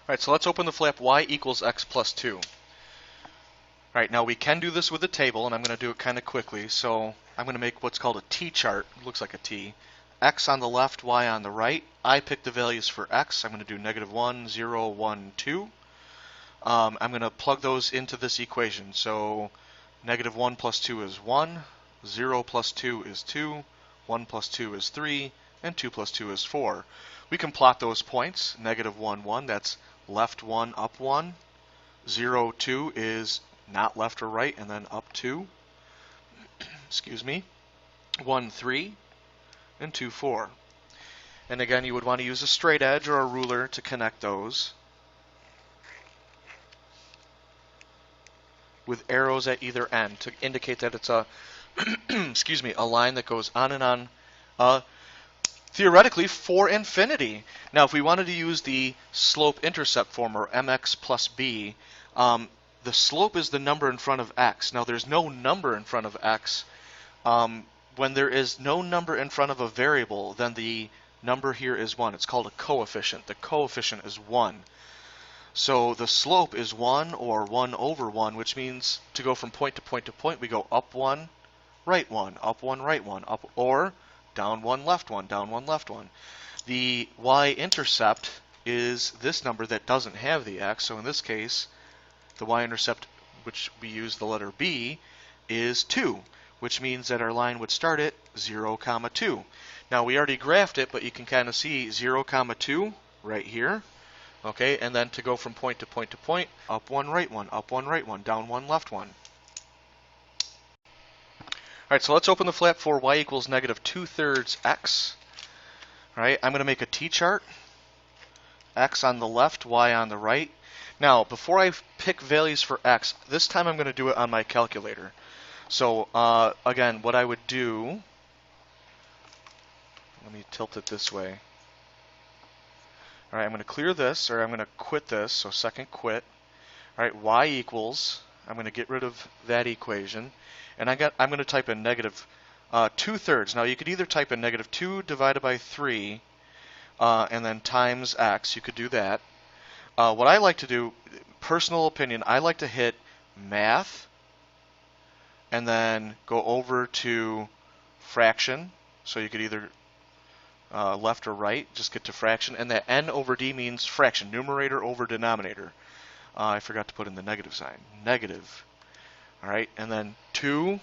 Alright, so let's open the flap y equals x plus 2. Alright, now we can do this with a table, and I'm going to do it kind of quickly. So I'm going to make what's called a T-chart. It looks like a T. X on the left, y on the right. I pick the values for x. I'm going to do -1, 0, 1, 2. I'm going to plug those into this equation. So -1 plus 2 is 1, 0 plus 2 is 2, 1 plus 2 is 3, and 2 plus 2 is 4. We can plot those points. -1, 1, that's left 1, up 1. 0, 2 is not left or right, and then up 2. Excuse me. 1, 3, and 2, 4. And again, you would want to use a straight edge or a ruler to connect those, with arrows at either end to indicate that it's a excuse me, a line that goes on and on, theoretically for infinity. Now, if we wanted to use the slope-intercept form, or mx plus b, the slope is the number in front of x. Now, there's no number in front of x. When there is no number in front of a variable, then the number here is 1. It's called a coefficient. The coefficient is 1. So the slope is 1 or 1 over 1, which means to go from point to point to point, we go up 1, right 1, up 1, right 1, up, or down 1, left 1, down 1, left 1. The y-intercept is this number that doesn't have the x. So in this case, the y-intercept, which we use the letter b, is 2, which means that our line would start at 0, 2. Now, we already graphed it, but you can kind of see 0, 2 right here. Okay, and then to go from point to point to point, up 1, right 1, up 1, right 1, down 1, left 1. Alright, so let's open the flap for y equals -2/3 x. Alright, I'm going to make a T-chart. X on the left, y on the right. Now, before I pick values for x, this time I'm going to do it on my calculator. So, again, what I would do, let me tilt it this way. Alright, I'm going to clear this, or I'm going to quit this, so second quit. Alright, y equals, I'm going to get rid of that equation, and I'm going to type in -2/3. Now, you could either type in -2 divided by 3, and then times x. You could do that. What I like to do, personal opinion, I like to hit math, and then go over to fraction. So you could either left or right, just get to fraction, and that n over d means fraction, numerator over denominator. I forgot to put in the negative sign, negative. All right, and then 2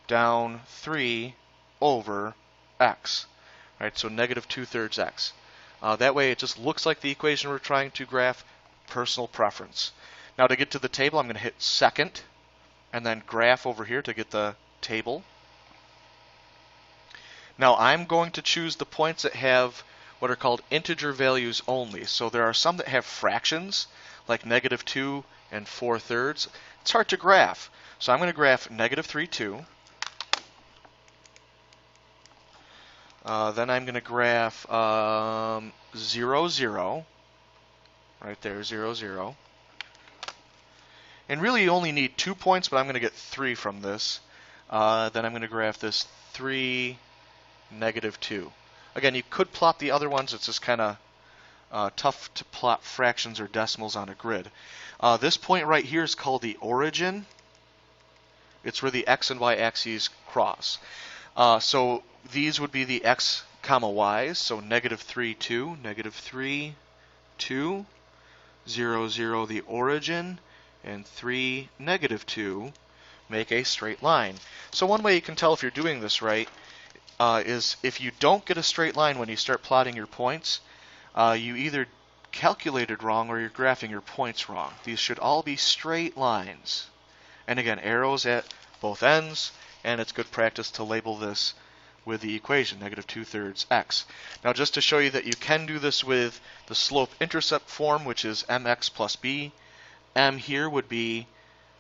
down 3 over x. All right, so -2/3 x. That way it just looks like the equation we're trying to graph. Personal preference. Now, to get to the table, I'm going to hit second, and then graph over here to get the table. Now, I'm going to choose the points that have what are called integer values only. So there are some that have fractions, like -2 and 4/3. It's hard to graph. So I'm going to graph -3, 2. Then I'm going to graph 0, 0. Right there, 0, 0. And really you only need 2 points, but I'm going to get 3 from this. Then I'm going to graph this 3, -2. Again, you could plot the other ones. It's just kind of tough to plot fractions or decimals on a grid. This point right here is called the origin. It's where the x and y axes cross. So these would be the x comma y's. So -3, 2, -3, 2, 0, 0, the origin, and 3, -2 make a straight line. So one way you can tell if you're doing this right is if you don't get a straight line when you start plotting your points, you either calculated wrong or you're graphing your points wrong. These should all be straight lines. And again, arrows at both ends, and it's good practice to label this with the equation, -2/3 x. Now, just to show you that you can do this with the slope-intercept form, which is mx plus b, m here would be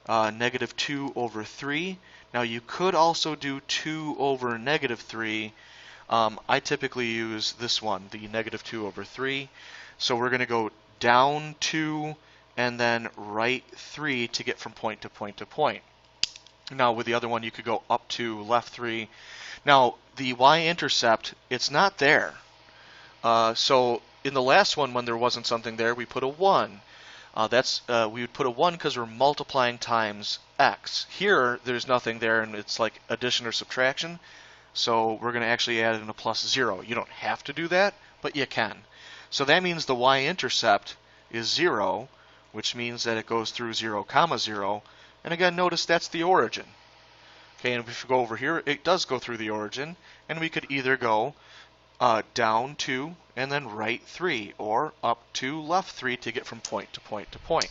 -2 over 3. Now, you could also do 2 over -3. I typically use this one, the -2 over 3. So we're going to go down 2 and then right 3 to get from point to point to point. Now, with the other one, you could go up 2, left 3. Now, the y-intercept, it's not there. So in the last one, when there wasn't something there, we put a 1. We would put a 1 because we're multiplying times x. Here, there's nothing there, and it's like addition or subtraction. So we're going to actually add in a plus 0. You don't have to do that, but you can. So that means the y-intercept is 0, which means that it goes through 0, comma 0. And again, notice that's the origin. Okay, and if we go over here, it does go through the origin, and we could either go down 2 and then right 3, or up 2, left 3 to get from point to point to point.